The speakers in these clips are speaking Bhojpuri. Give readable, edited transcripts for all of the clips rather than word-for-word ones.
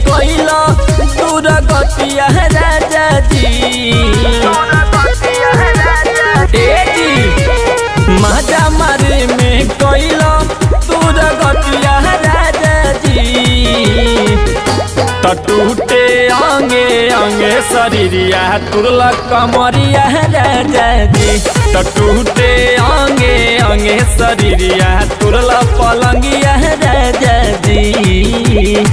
कोइला दूर गतिया राजा जी माजा मारे में कोइला दूर गतिया राजा जी टूटे आंगे आंगे शरीरिया तुरला कमरिया राजा जी टूटे आंगे आंगे शरीरिया तुरला पलंगिया राजा जी।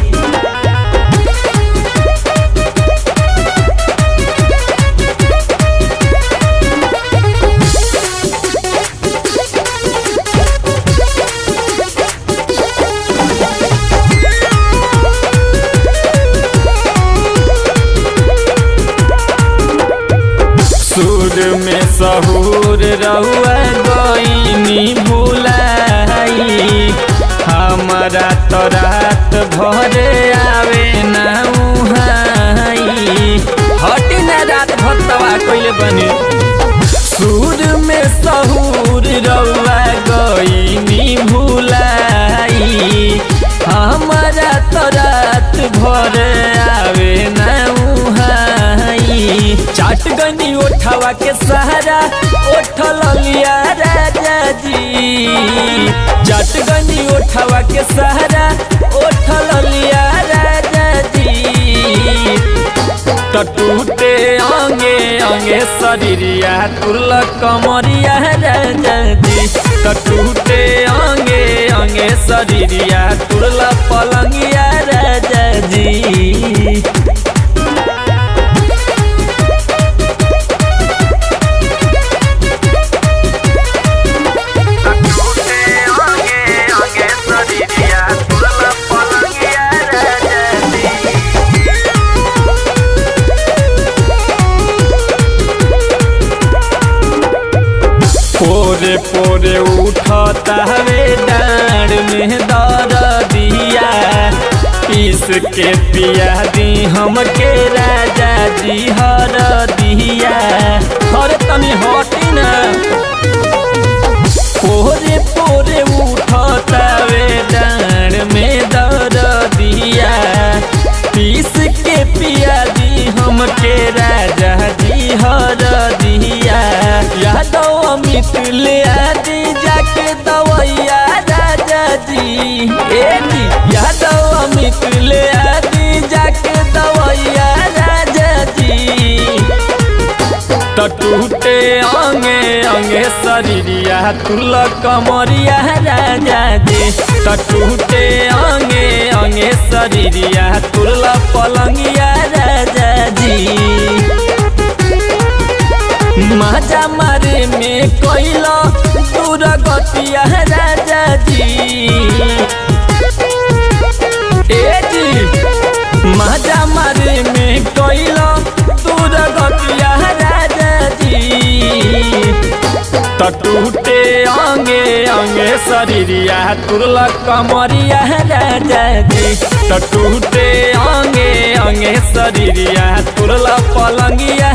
सुर में सहूर रहुआ गईनी भुलाई हमारा तो रात भरे आवे ना उहाई हटी ना रात भक्तवा कोइले बने सुर में सहूर रहुआ गईनी भुलाई हमारा तो रात भरे आवे ना उहाई चाट गनी उठावा के सहारा उठल लिया राजा जी चाट गनी उठावा के सहारा उठल लिया राजा जी टूटे आंगे आंगे शरीरिया तुरला कमरिया राजा जी टूटे आंगे आंगे शरीरिया तुरला पलंगिया राजा जी। पोरे पोरे उठता हवे डाँड में दरदिया पीस के पिया दी हमके राजा जी हर दिया हर तनी हटी ना पोरे पोरे उठता हवे डाँड में दरदिया पीस के पिया दी हमके राजा जी हर दिया यादव अमित ले आदि जाके दवैया राजा जी यादव अमित ले आदि जाके दवैया राजा जी टूटे आंगे आंगे शरीरिया तुरला कमरिया राजा जी टूटे आंगे आंगे शरीरिया तुरला पलंगिया राजा जी माजा मारे में कोइला दूर गतिया राजा जी माजा मारे में कोइला दूर गतिया राजा जी टूटे आंगे आंगे शरीरिया तुरला कमरिया राजा जी टूटे आंगे आंगे शरीरिया तुरला पलंगिया